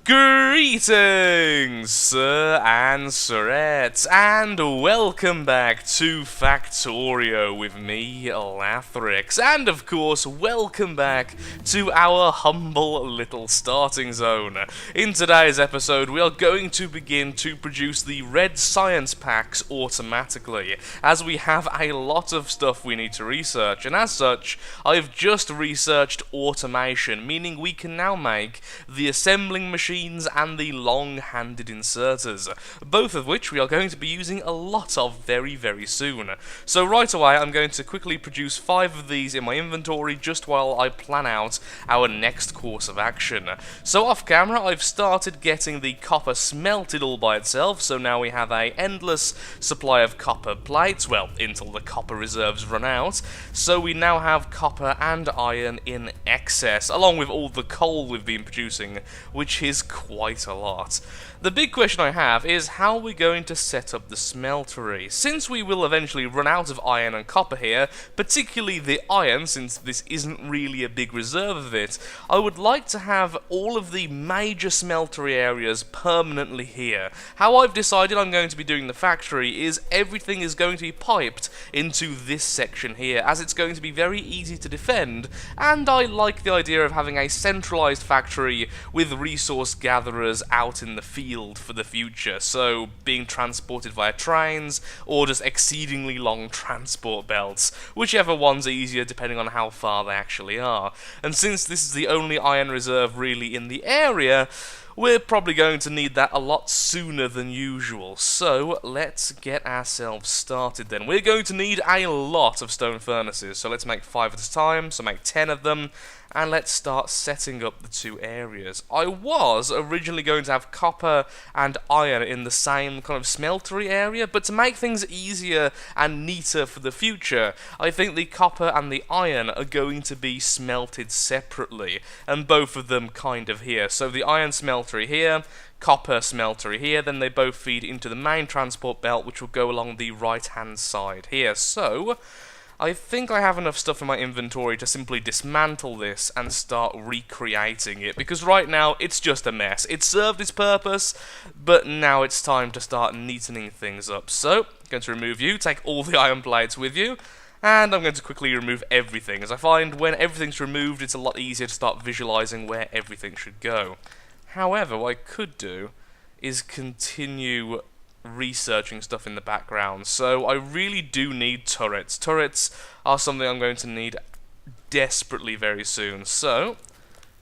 Greetings, Sir and Sirettes, and welcome back to Factorio with me, Lathrix, and of course, welcome back to our humble little starting zone. In today's episode, we are going to begin to produce the red science packs automatically, as we have a lot of stuff we need to research, and as such, I've just researched automation, meaning we can now make the assembling machine and the long-handed inserters, both of which we are going to be using a lot of very, very soon. So right away, I'm going to quickly produce 5 of these in my inventory just while I plan out our next course of action. So off camera, I've started getting the copper smelted all by itself, so now we have a endless supply of copper plates, well, until the copper reserves run out. So we now have copper and iron in excess, along with all the coal we've been producing, which is quite a lot. The big question I have is how we're going to set up the smeltery. Since we will eventually run out of iron and copper here, particularly the iron, since this isn't really a big reserve of it, I would like to have all of the major smeltery areas permanently here. How I've decided I'm going to be doing the factory is everything is going to be piped into this section here, as it's going to be very easy to defend, and I like the idea of having a centralized factory with resource gatherers out in the field for the future, so being transported via trains or just exceedingly long transport belts, whichever one's easier depending on how far they actually are. And since this is the only iron reserve really in the area, we're probably going to need that a lot sooner than usual, so let's get ourselves started then. We're going to need a lot of stone furnaces, so let's make 5 at a time, so make 10 of them, and let's start setting up the 2 areas. I was originally going to have copper and iron in the same kind of smeltery area, but to make things easier and neater for the future, I think the copper and the iron are going to be smelted separately, and both of them kind of here. So the iron smeltery here, copper smeltery here, then they both feed into the main transport belt, which will go along the right-hand side here. So I think I have enough stuff in my inventory to simply dismantle this and start recreating it, because right now it's just a mess. It served its purpose, but now it's time to start neatening things up. So, I'm going to remove you, take all the iron plates with you, and I'm going to quickly remove everything, as I find when everything's removed it's a lot easier to start visualizing where everything should go. However, what I could do is continue researching stuff in the background, so I really do need turrets. Turrets are something I'm going to need desperately very soon, so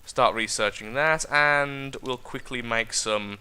start researching that, and we'll quickly make some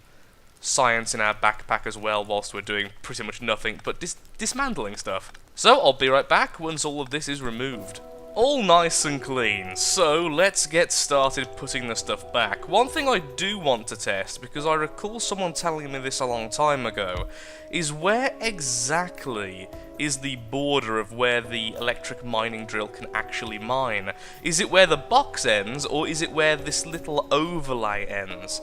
science in our backpack as well whilst we're doing pretty much nothing but dismantling stuff. So I'll be right back once all of this is removed. All nice and clean, so let's get started putting the stuff back. One thing I do want to test, because I recall someone telling me this a long time ago, is where exactly is the border of where the electric mining drill can actually mine? Is it where the box ends, or is it where this little overlay ends?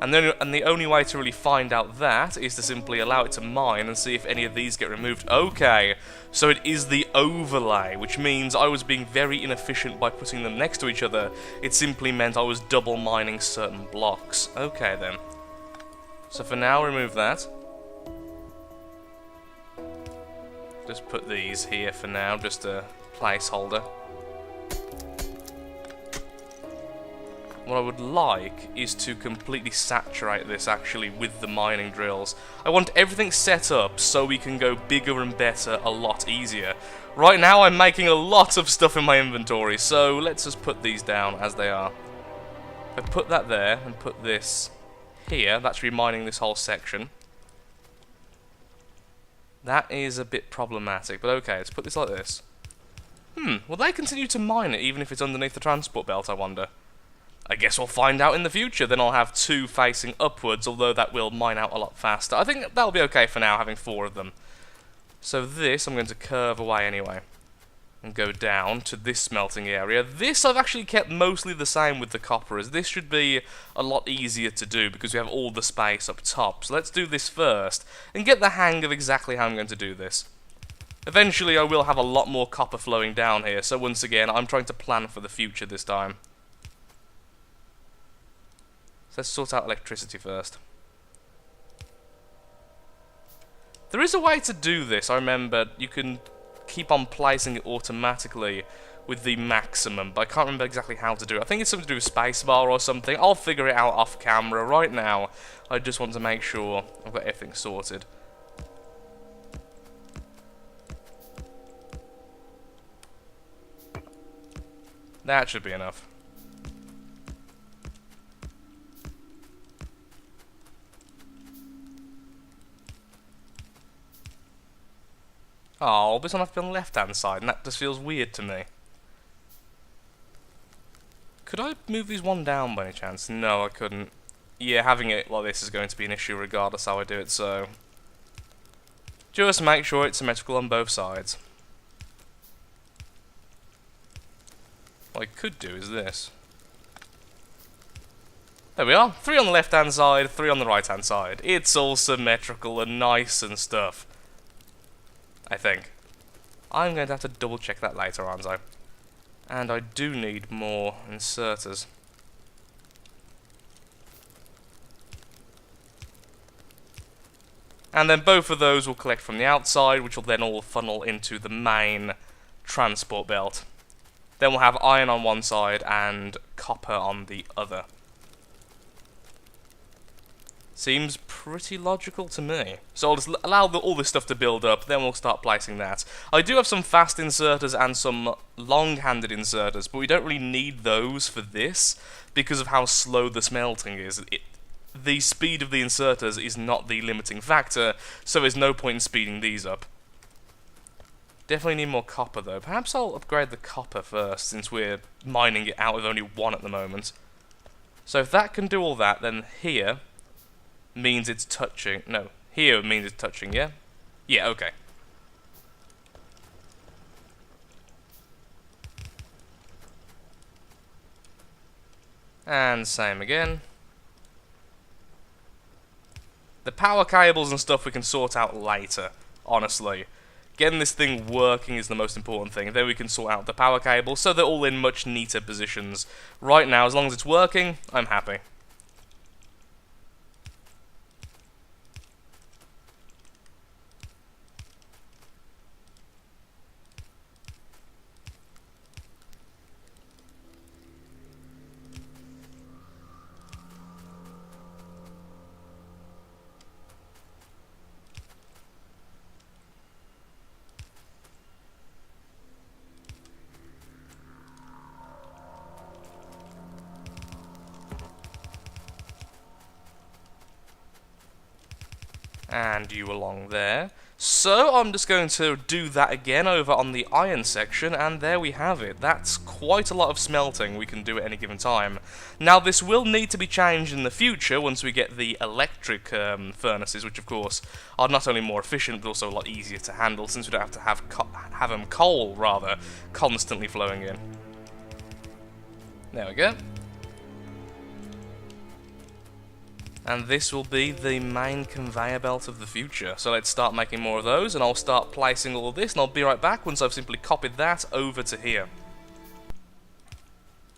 And the only way to really find out that is to simply allow it to mine and see if any of these get removed. Okay, so it is the overlay, which means I was being very inefficient by putting them next to each other. It simply meant I was double mining certain blocks. Okay then. So for now, remove that. Just put these here for now, just a placeholder. What I would like is to completely saturate this actually with the mining drills. I want everything set up so we can go bigger and better a lot easier. Right now I'm making a lot of stuff in my inventory, so let's just put these down as they are. If I put that there and put this here, that's remining this whole section. That is a bit problematic, but okay, let's put this like this. Will they continue to mine it even if it's underneath the transport belt, I wonder? I guess we'll find out in the future. Then I'll have 2 facing upwards, although that will mine out a lot faster. I think that'll be okay for now, having 4 of them. So this, I'm going to curve away anyway, and go down to this smelting area. This I've actually kept mostly the same with the copper, as this should be a lot easier to do, because we have all the space up top. So let's do this first, and get the hang of exactly how I'm going to do this. Eventually I will have a lot more copper flowing down here, so once again, I'm trying to plan for the future this time. So let's sort out electricity first. There is a way to do this, I remember. You can keep on placing it automatically with the maximum, but I can't remember exactly how to do it. I think it's something to do with spacebar or something. I'll figure it out off camera. Right now, I just want to make sure I've got everything sorted. That should be enough. Oh, this one has to be on the left-hand side, and that just feels weird to me. Could I move these one down by any chance? No, I couldn't. Yeah, having it like this is going to be an issue regardless how I do it, so... just make sure it's symmetrical on both sides. What I could do is this. There we are. 3 on the left-hand side, 3 on the right-hand side. It's all symmetrical and nice and stuff. I think. I'm going to have to double check that later, aren't I? And I do need more inserters. And then both of those will collect from the outside, which will then all funnel into the main transport belt. Then we'll have iron on one side and copper on the other. Seems pretty logical to me. So I'll just allow all this stuff to build up, then we'll start placing that. I do have some fast inserters and some long-handed inserters, but we don't really need those for this because of how slow the smelting is. The speed of the inserters is not the limiting factor, so there's no point in speeding these up. Definitely need more copper though. Perhaps I'll upgrade the copper first, since we're mining it out with only 1 at the moment. So if that can do all that, then here means it's touching. No, here means it's touching, yeah? Yeah, okay. And same again. The power cables and stuff we can sort out later, honestly. Getting this thing working is the most important thing. Then we can sort out the power cables so they're all in much neater positions. Right now, as long as it's working, I'm happy. And you along there. So I'm just going to do that again over on the iron section, and there we have it. That's quite a lot of smelting we can do at any given time. Now this will need to be changed in the future once we get the electric furnaces, which of course are not only more efficient but also a lot easier to handle, since we don't have to have them coal rather constantly flowing in. There we go. And this will be the main conveyor belt of the future. So let's start making more of those, and I'll start placing all of this, and I'll be right back once I've simply copied that over to here.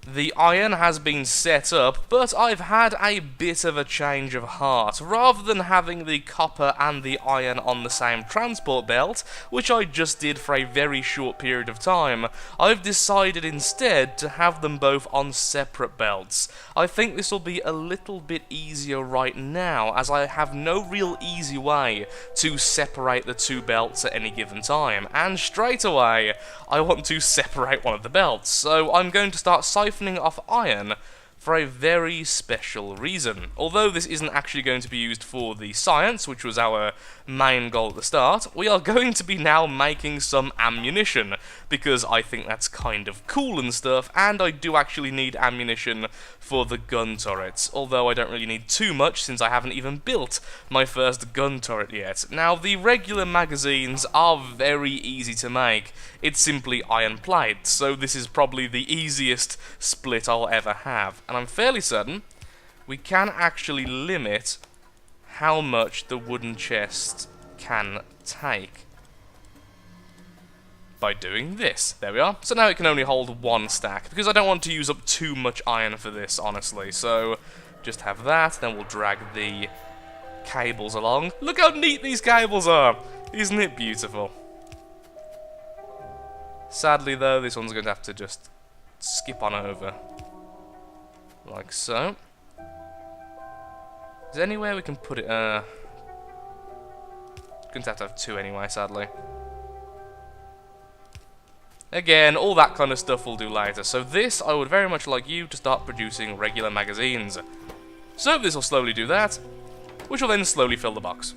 The iron has been set up, but I've had a bit of a change of heart. Rather than having the copper and the iron on the same transport belt, which I just did for a very short period of time, I've decided instead to have them both on separate belts. I think this will be a little bit easier right now, as I have no real easy way to separate the two belts at any given time, and straight away I want to separate one of the belts, so I'm going to start siphoning off iron for a very special reason. Although this isn't actually going to be used for the science, which was our main goal at the start, we are going to be now making some ammunition, because I think that's kind of cool and stuff, and I do actually need ammunition for the gun turrets, although I don't really need too much since I haven't even built my first gun turret yet. Now, the regular magazines are very easy to make. It's simply iron plate, so this is probably the easiest split I'll ever have. And I'm fairly certain we can actually limit how much the wooden chest can take by doing this. There we are. So now it can only hold 1 stack, because I don't want to use up too much iron for this, honestly. So just have that, then we'll drag the cables along. Look how neat these cables are! Isn't it beautiful? Sadly though, this one's going to have to just skip on over. Like so. Is there anywhere we can put it? Going to have two anyway, sadly. Again, all that kind of stuff we'll do later. So this, I would very much like you to start producing regular magazines. So this will slowly do that, which will then slowly fill the box.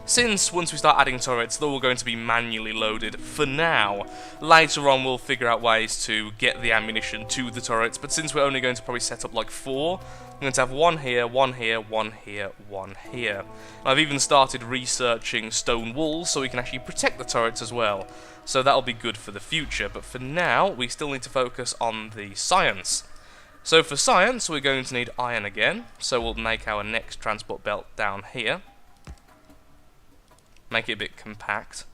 Since, once we start adding turrets, they're all going to be manually loaded for now. Later on, we'll figure out ways to get the ammunition to the turrets, but since we're only going to probably set up like 4, I'm going to have one here, one here, one here, one here. I've even started researching stone walls so we can actually protect the turrets as well. So that'll be good for the future, but for now, we still need to focus on the science. So for science, we're going to need iron again, so we'll make our next transport belt down here. Make it a bit compact.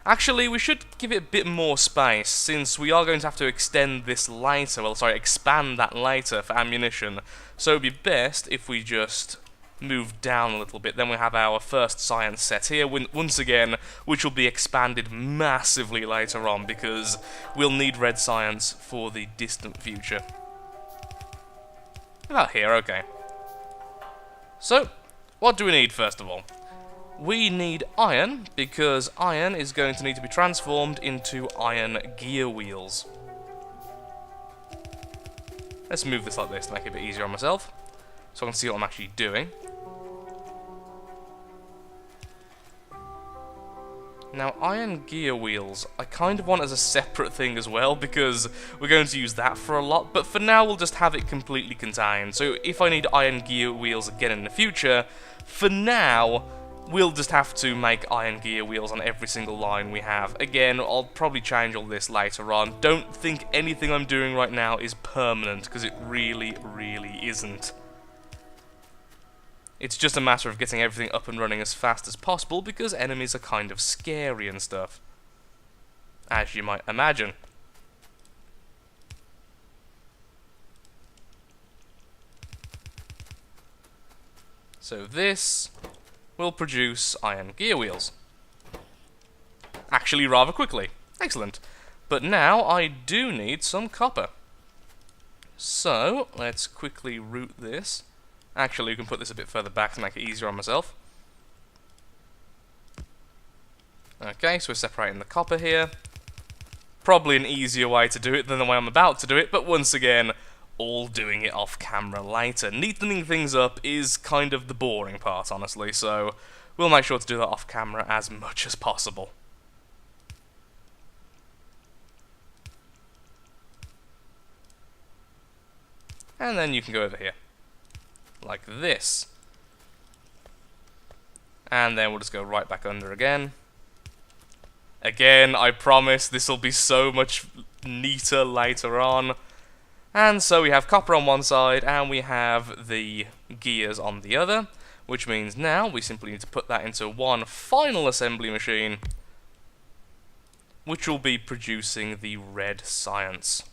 Actually, we should give it a bit more space, since we are going to have to extend this later, well, sorry, expand that later for ammunition. So it would be best if we just move down a little bit. Then we have our first science set here, once again, which will be expanded massively later on, because we'll need red science for the distant future. About here, okay. So, what do we need first of all? We need iron, because iron is going to need to be transformed into iron gear wheels. Let's move this like this to make it a bit easier on myself, so I can see what I'm actually doing. Now, iron gear wheels, I kind of want as a separate thing as well, because we're going to use that for a lot, but for now we'll just have it completely contained. So if I need iron gear wheels again in the future, for now, we'll just have to make iron gear wheels on every single line we have. Again, I'll probably change all this later on. Don't think anything I'm doing right now is permanent, because it really, really isn't. It's just a matter of getting everything up and running as fast as possible, because enemies are kind of scary and stuff, as you might imagine. So this will produce iron gear wheels. Actually, rather quickly. Excellent. But now I do need some copper. So, let's quickly route this. Actually, we can put this a bit further back to make it easier on myself. Okay, so we're separating the copper here. Probably an easier way to do it than the way I'm about to do it, but once again, all doing it off camera later. Neatening things up is kind of the boring part, honestly, so we'll make sure to do that off camera as much as possible. And then you can go over here, like this. And then we'll just go right back under again. Again, I promise this will be so much neater later on. And so we have copper on one side, and we have the gears on the other, which means now we simply need to put that into one final assembly machine, which will be producing the red science.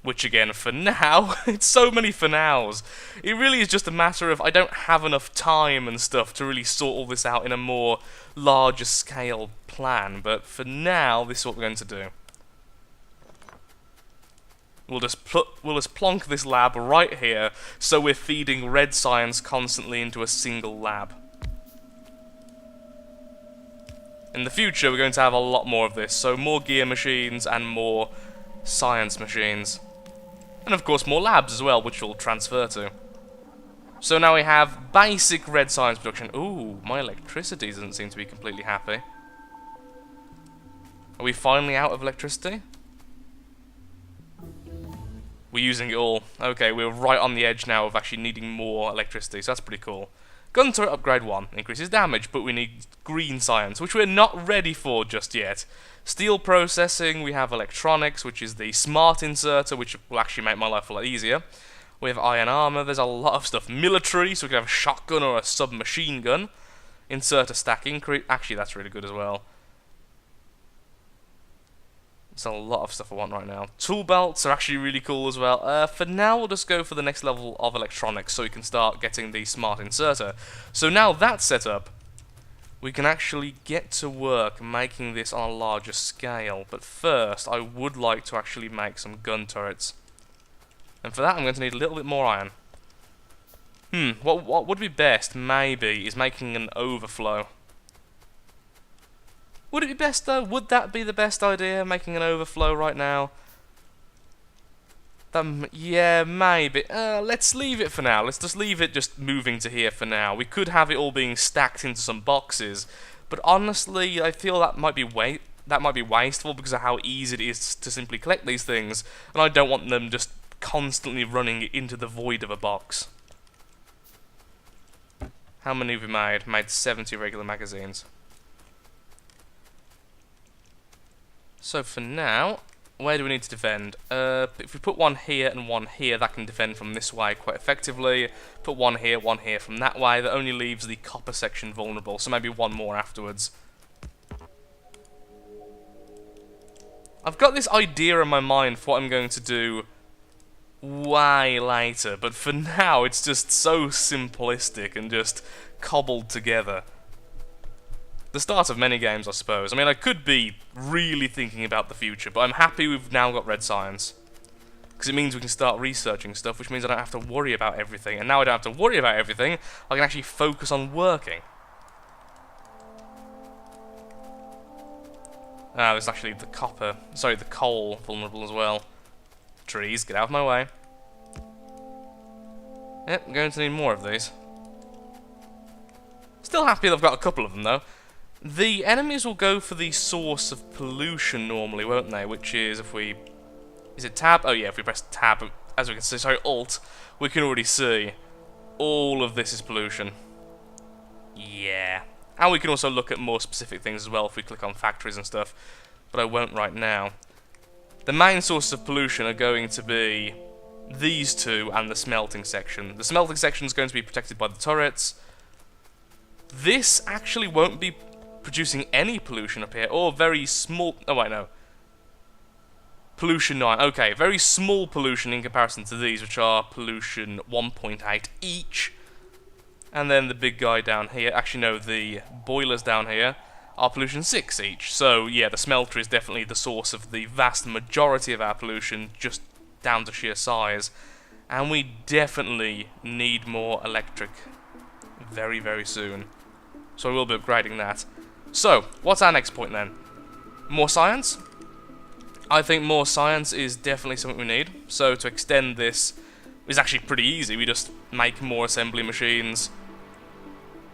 Which again, for now, it's so many for nows. It really is just a matter of I don't have enough time and stuff to really sort all this out in a more larger scale plan, but for now, this is what we're going to do. We'll just plonk this lab right here, so we're feeding red science constantly into a single lab. In the future, we're going to have a lot more of this, so more gear machines and more science machines. And of course more labs as well, which we'll transfer to. So now we have basic red science production. Ooh, my electricity doesn't seem to be completely happy. Are we finally out of electricity? We're using it all. Okay, we're right on the edge now of actually needing more electricity, so that's pretty cool. Gun turret upgrade 1 increases damage, but we need green science, which we're not ready for just yet. Steel processing, we have electronics, which is the smart inserter, which will actually make my life a lot easier. We have iron armor, there's a lot of stuff. Military, so we can have a shotgun or a submachine gun. Inserter stack increase, actually that's really good as well. There's a lot of stuff I want right now. Tool belts are actually really cool as well. For now, we'll just go for the next level of electronics so we can start getting the smart inserter. So now that's set up, we can actually get to work making this on a larger scale. But first, I would like to actually make some gun turrets. And for that, I'm going to need a little bit more iron. What would be best, maybe, is making an overflow. Would it be best, though? Would that be the best idea, making an overflow right now? Yeah, maybe. Let's leave it for now. Let's just leave it just moving to here for now. We could have it all being stacked into some boxes, but honestly, I feel that might be wasteful because of how easy it is to simply collect these things, and I don't want them just constantly running into the void of a box. How many have we made? Made 70 regular magazines. So for now, where do we need to defend? If we put one here and one here, that can defend from this way quite effectively. Put one here from that way. That only leaves the copper section vulnerable, so maybe one more afterwards. I've got this idea in my mind for what I'm going to do way later, but for now it's just so simplistic and just cobbled together. The start of many games, I suppose. I mean, I could be really thinking about the future, but I'm happy we've now got red science. Because it means we can start researching stuff, which means I don't have to worry about everything. And now I don't have to worry about everything, I can actually focus on working. Ah, there's actually the coal vulnerable as well. Trees, get out of my way. Yep, I'm going to need more of these. Still happy that I've got a couple of them, though. The enemies will go for the source of pollution normally, won't they? Which is if we... Is it tab? Oh yeah, if we press tab, as we can see, sorry, alt, we can already see all of this is pollution. Yeah. And we can also look at more specific things as well if we click on factories and stuff, but I won't right now. The main sources of pollution are going to be these two and the smelting section. The smelting section is going to be protected by the turrets. This actually won't be producing any pollution up here, or very small... Oh, wait, no. Pollution 9. Okay, very small pollution in comparison to these, which are pollution 1.8 each. And then the big guy down here... Actually, no, the boilers down here are pollution 6 each. So, yeah, the smelter is definitely the source of the vast majority of our pollution, just down to sheer size. And we definitely need more electric very, very soon. So I will be upgrading that. So, what's our next point then? More science? I think more science is definitely something we need. So to extend this is actually pretty easy. We just make more assembly machines.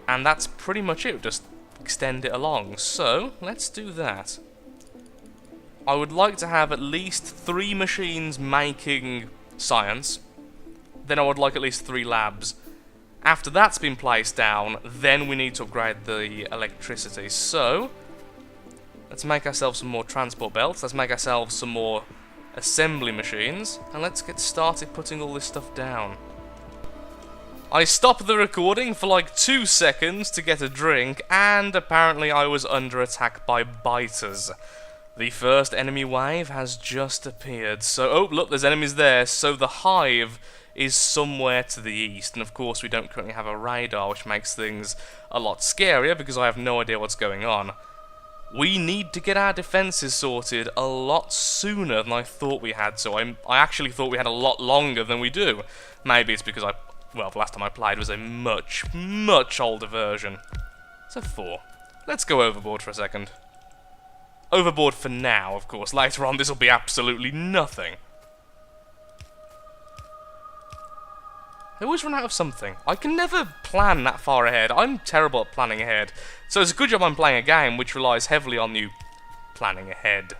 And that's pretty much it. Just extend it along. So, let's do that. I would like to have at least 3 machines making science. Then I would like at least 3 labs. After that's been placed down, then we need to upgrade the electricity. So, let's make ourselves some more transport belts, let's make ourselves some more assembly machines, and let's get started putting all this stuff down. I stopped the recording for like 2 seconds to get a drink, and apparently I was under attack by biters. The first enemy wave has just appeared. So, oh look, there's enemies there. So the hive is somewhere to the east, and of course we don't currently have a radar, which makes things a lot scarier because I have no idea what's going on. We need to get our defences sorted a lot sooner than I thought we had, so I actually thought we had a lot longer than we do. Maybe it's because well, the last time I played was a much, much older version. So 4. Let's go overboard for a second. Overboard for now, of course. Later on this will be absolutely nothing. I always run out of something. I can never plan that far ahead. I'm terrible at planning ahead. So it's a good job I'm playing a game which relies heavily on you planning ahead.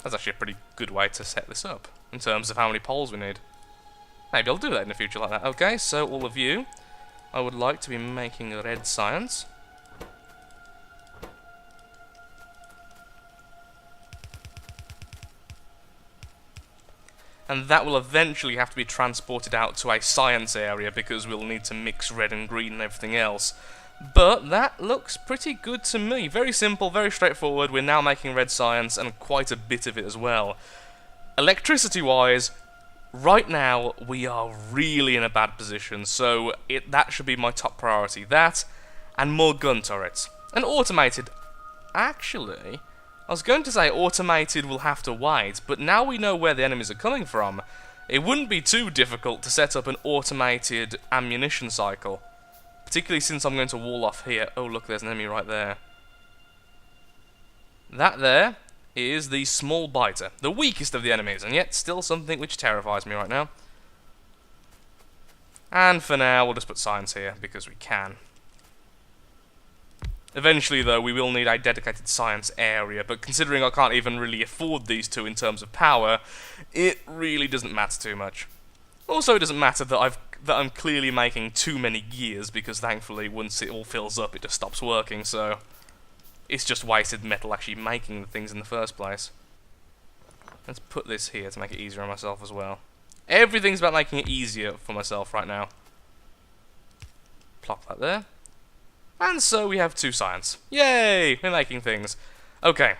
That's actually a pretty good way to set this up, in terms of how many poles we need. Maybe I'll do that in the future like that. Okay, so all of you, I would like to be making red science. And that will eventually have to be transported out to a science area because we'll need to mix red and green and everything else. But that looks pretty good to me. Very simple, very straightforward. We're now making red science, and quite a bit of it as well. Electricity-wise, right now we are really in a bad position, so that should be my top priority. That, and more gun turrets. And automated... Actually, I was going to say automated will have to wait, but now we know where the enemies are coming from, it wouldn't be too difficult to set up an automated ammunition cycle. Particularly since I'm going to wall off here. Oh, look, there's an enemy right there. That there is the small biter. The weakest of the enemies, and yet still something which terrifies me right now. And for now, we'll just put science here, because we can. Eventually, though, we will need a dedicated science area, but considering I can't even really afford these two in terms of power, it really doesn't matter too much. Also, it doesn't matter that I'm clearly making too many gears, because thankfully, once it all fills up, it just stops working, so... It's just wasted metal actually making the things in the first place. Let's put this here to make it easier on myself as well. Everything's about making it easier for myself right now. Plop that there. And so we have 2 science. Yay! We're making things. Okay.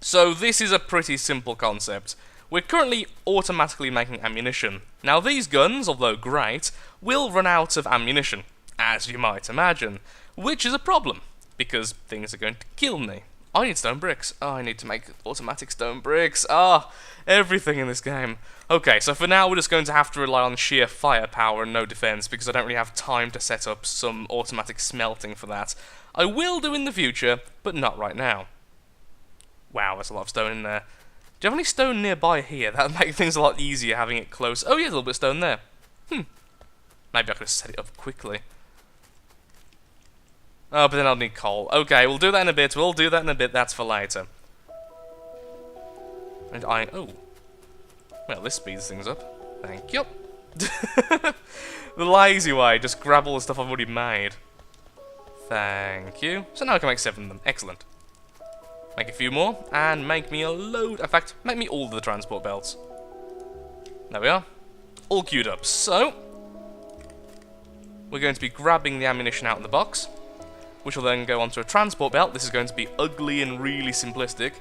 So this is a pretty simple concept. We're currently automatically making ammunition. Now these guns, although great, will run out of ammunition, as you might imagine, which is a problem, because things are going to kill me. I need stone bricks. Oh, I need to make automatic stone bricks. Ah, everything in this game. Okay, so for now we're just going to have to rely on sheer firepower and no defense, because I don't really have time to set up some automatic smelting for that. I will do in the future, but not right now. Wow, there's a lot of stone in there. Do you have any stone nearby here? That would make things a lot easier having it close. Oh yeah, there's a little bit of stone there. Maybe I could have set it up quickly. Oh, but then I'll need coal. Okay, we'll do that in a bit. That's for later. And oh. Well, this speeds things up. Thank you. The lazy way, just grab all the stuff I've already made. Thank you. So now I can make 7 of them. Excellent. Make a few more, and make me a load. In fact, make me all of the transport belts. There we are. All queued up. So, we're going to be grabbing the ammunition out of the box, which will then go onto a transport belt. This is going to be ugly and really simplistic.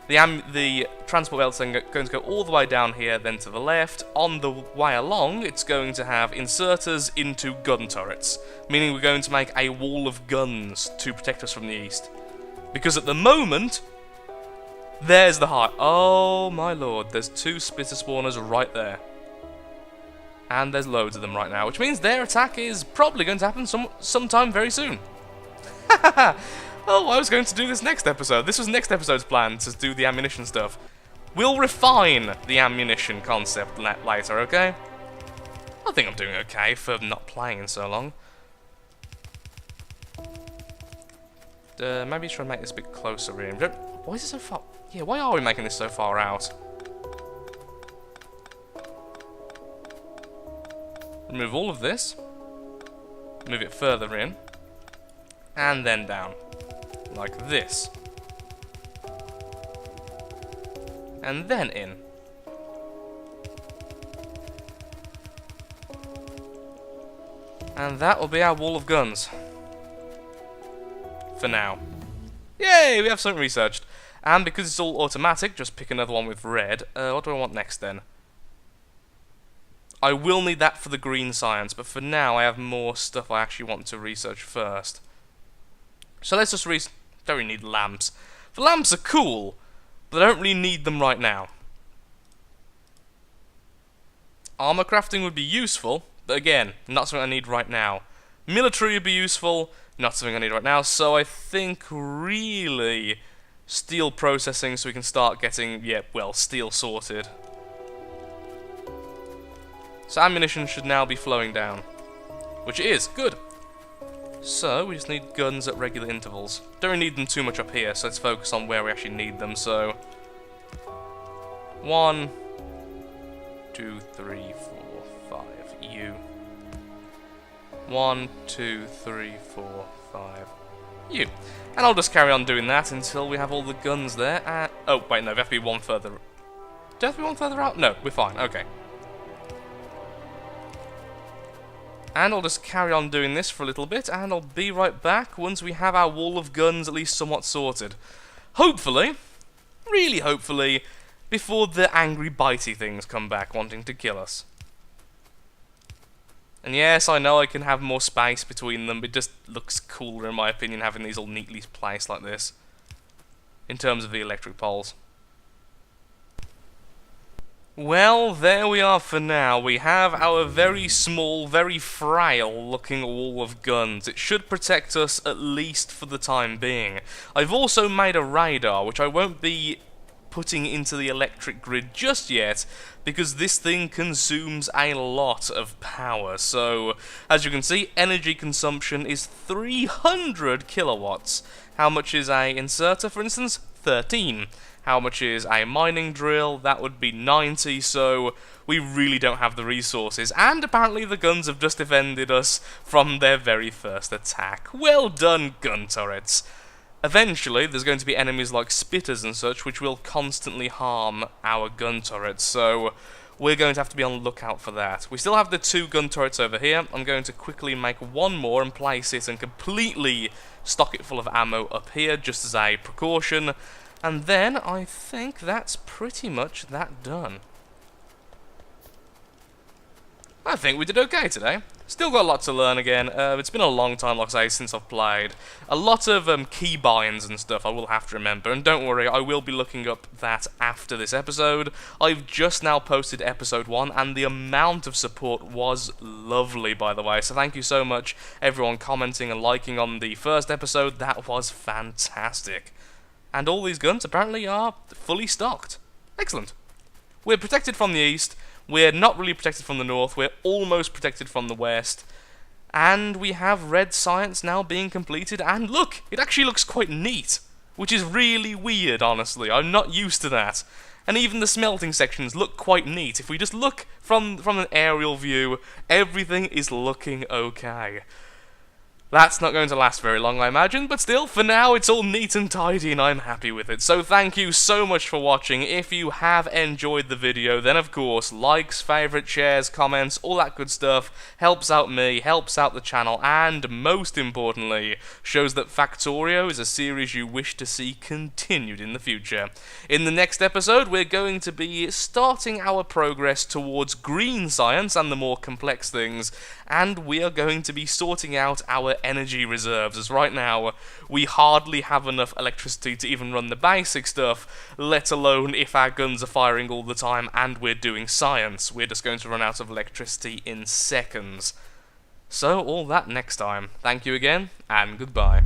The transport belt's then going to go all the way down here, then to the left. On the way along, it's going to have inserters into gun turrets, meaning we're going to make a wall of guns to protect us from the east. Because at the moment, there's the heart. Oh my lord, there's 2 splitter spawners right there. And there's loads of them right now, which means their attack is probably going to happen sometime very soon. Oh, I was going to do this next episode. This was next episode's plan, to do the ammunition stuff. We'll refine the ammunition concept later, okay? I think I'm doing okay for not playing in so long. Maybe try and make this a bit closer in. Why is it so far? Yeah, why are we making this so far out? Remove all of this. Move it further in. And then down. Like this. And then in. And that will be our wall of guns. For now. Yay, we have something researched. And because it's all automatic, just pick another one with red. What do I want next then? I will need that for the green science, but for now I have more stuff I actually want to research first. So let's just don't really need lamps. The lamps are cool, but I don't really need them right now. Armor crafting would be useful, but again, not something I need right now. Military would be useful, not something I need right now, so I think really steel processing so we can start getting, steel sorted. So ammunition should now be flowing down, which it is, good. So we just need guns at regular intervals. Don't really need them too much up here, so let's focus on where we actually need them, so 1, 2, 3, 4, 5, you. 1, 2, 3, 4, 5, you. And I'll just carry on doing that until we have all the guns there. Oh, wait, no, we have to be one further. Do I have to be one further out? No, we're fine, okay. And I'll just carry on doing this for a little bit, and I'll be right back once we have our wall of guns at least somewhat sorted. Hopefully, really hopefully, before the angry bitey things come back wanting to kill us. And yes, I know I can have more space between them, but it just looks cooler in my opinion having these all neatly placed like this, in terms of the electric poles. Well, there we are for now. We have our very small, very frail looking wall of guns. It should protect us at least for the time being. I've also made a radar, which I won't be putting into the electric grid just yet, because this thing consumes a lot of power. So, as you can see, energy consumption is 300 kilowatts. How much is a inserter, for instance? 13. How much is a mining drill? That would be 90, so we really don't have the resources. And apparently the guns have just defended us from their very first attack. Well done, gun turrets. Eventually, there's going to be enemies like spitters and such, which will constantly harm our gun turrets, so we're going to have to be on the lookout for that. We still have the 2 gun turrets over here. I'm going to quickly make one more and place it and completely stock it full of ammo up here, just as a precaution. And then, I think that's pretty much that done. I think we did okay today. Still got a lot to learn again. It's been a long time, like I say, since I've played. A lot of keybinds and stuff I will have to remember. And don't worry, I will be looking up that after this episode. I've just now posted episode 1, and the amount of support was lovely, by the way. So thank you so much, everyone commenting and liking on the first episode. That was fantastic. And all these guns apparently are fully stocked. Excellent. We're protected from the east, we're not really protected from the north, we're almost protected from the west, and we have red science now being completed, and look, it actually looks quite neat, which is really weird, honestly. I'm not used to that. And even the smelting sections look quite neat. If we just look from an aerial view, everything is looking okay. That's not going to last very long, I imagine, but still, for now, it's all neat and tidy, and I'm happy with it. So thank you so much for watching. If you have enjoyed the video, then of course, likes, favourites, shares, comments, all that good stuff helps out me, helps out the channel, and most importantly, shows that Factorio is a series you wish to see continued in the future. In the next episode, we're going to be starting our progress towards green science and the more complex things, and we are going to be sorting out our energy reserves, as right now we hardly have enough electricity to even run the basic stuff, let alone if our guns are firing all the time and we're doing science. We're just going to run out of electricity in seconds. So all that next time. Thank you again, and goodbye.